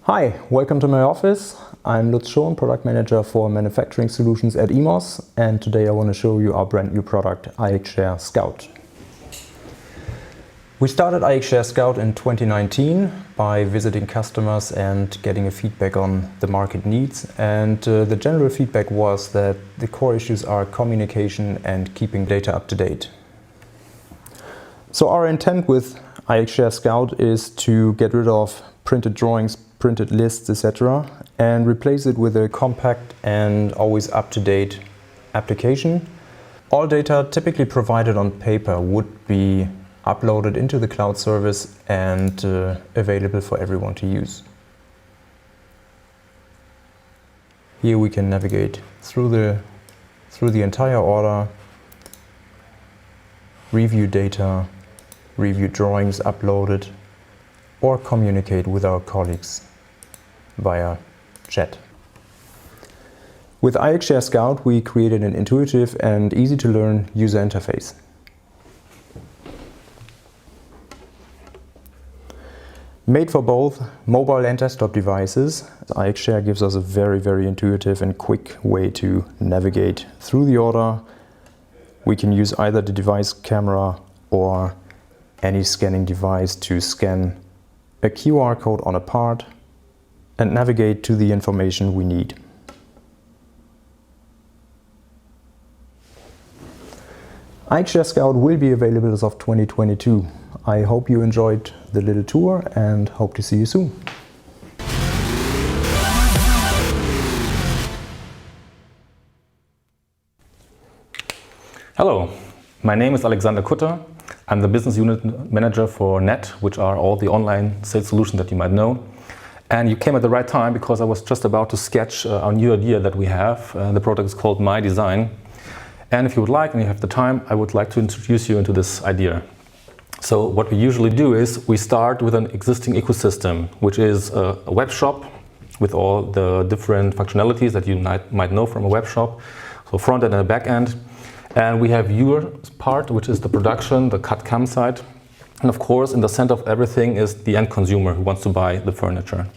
Hi, welcome to my office. I'm Lutz Schon, Product Manager for Manufacturing Solutions at EMOS, and today I want to show you our brand new product, iXLab Scout. We started iXLab Scout in 2019 by visiting customers and getting a feedback on the market needs, and the general feedback was that the core issues are communication and keeping data up to date. So our intent with iXLab Scout is to get rid of printed drawings, printed lists, etc. and replace it with a compact and always up-to-date application. All data typically provided on paper would be uploaded into the cloud service and available for everyone to use. Here we can navigate through the entire order, review data, review drawings uploaded, or communicate with our colleagues via chat. With iXLab Scout, we created an intuitive and easy-to-learn user interface. Made for both mobile and desktop devices, iXLab gives us a very intuitive and quick way to navigate through the order. We can use either the device camera or any scanning device to scan a QR code on a part and navigate to the information we need. iXLab Scout will be available as of 2022. I hope you enjoyed the little tour and hope to see you soon. Hello, my name is Alexander Kutter. I'm the business unit manager for NET, which are all the online sales solutions that you might know. And you came at the right time because I was just about to sketch our new idea that we have. The product is called myDesign. And if you would like and you have the time, I would like to introduce you into this idea. So what we usually do is we start with an existing ecosystem, which is a web shop with all the different functionalities that you might know from a web shop. So front end and back end. And we have your part, which is the production, the CAD/CAM side. And of course, in the center of everything is the end consumer who wants to buy the furniture.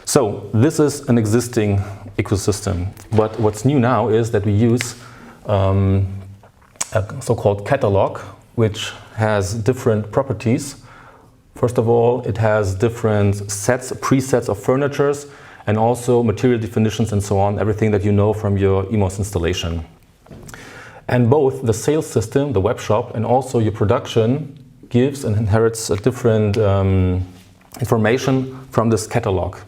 So this is an existing ecosystem. But what's new now is that we use a so-called catalog, which has different properties. First of all, it has different presets of furnitures, and also material definitions and so on, everything that you know from your EMOS installation. And both the sales system, the web shop, and also your production gives and inherits a different information from this catalog.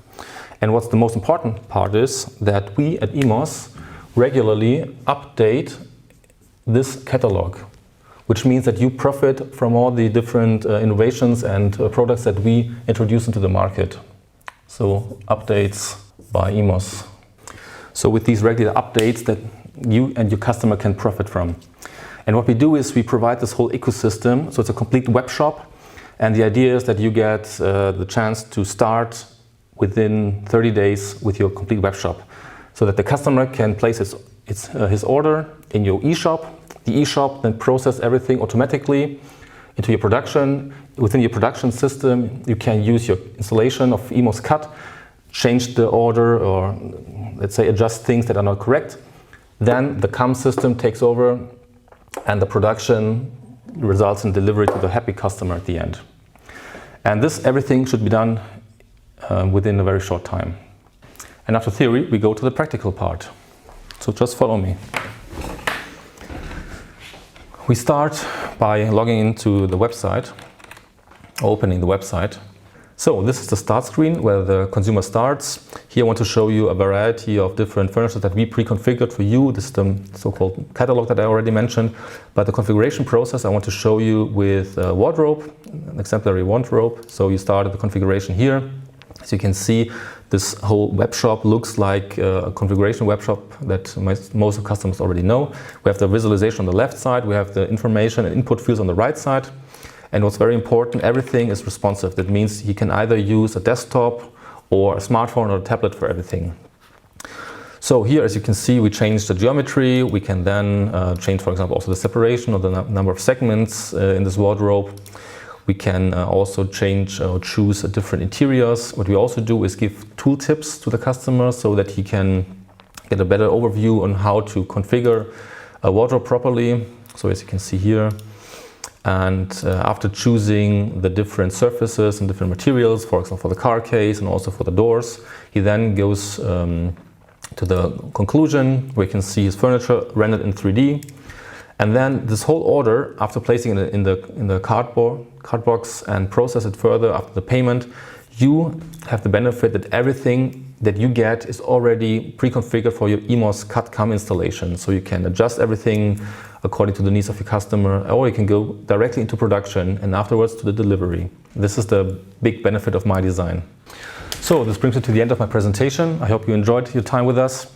And what's the most important part is that we at EMOS regularly update this catalog, which means that you profit from all the different innovations and products that we introduce into the market. So updates by EMOS. So with these regular updates that you and your customer can profit from. And what we do is we provide this whole ecosystem, so it's a complete web shop, and the idea is that you get the chance to start within 30 days with your complete web shop, so that the customer can place his order in your eShop. The eShop then process everything automatically into your production. Within your production system, you can use your installation of EMOS CAD, change the order, or let's say adjust things that are not correct. Then the CAM system takes over and the production results in delivery to the happy customer at the end. And everything should be done within a very short time. And after theory, we go to the practical part. So just follow me. We start by logging into the website, opening the website. So this is the start screen where the consumer starts. Here I want to show you a variety of different furniture that we pre-configured for you. This is the so-called catalog that I already mentioned. But the configuration process I want to show you with a wardrobe, an exemplary wardrobe. So you start at the configuration here. As you can see, this whole web shop looks like a configuration web shop that most of customers already know. We have the visualization on the left side. We have the information and input fields on the right side. And what's very important, everything is responsive. That means you can either use a desktop or a smartphone or a tablet for everything. So here, as you can see, we changed the geometry. We can then change, for example, also the separation or the number of segments in this wardrobe. We can also change or choose different interiors. What we also do is give tool tips to the customer so that he can get a better overview on how to configure a wardrobe properly. So as you can see here, and after choosing the different surfaces and different materials, for example for the car case and also for the doors, he then goes to the conclusion where you can see his furniture rendered in 3D. And then this whole order, after placing it in the card box and process it further after the payment, you have the benefit that everything that you get is already pre-configured for your EMOS CAD/CAM installation. So you can adjust everything according to the needs of your customer, or you can go directly into production and afterwards to the delivery. This is the big benefit of myDesign. So this brings me to the end of my presentation. I hope you enjoyed your time with us.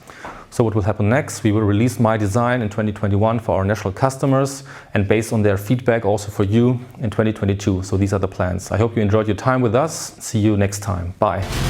So what will happen next? We will release myDesign in 2021 for our national customers, and based on their feedback also for you in 2022. So these are the plans. I hope you enjoyed your time with us. See you next time. Bye.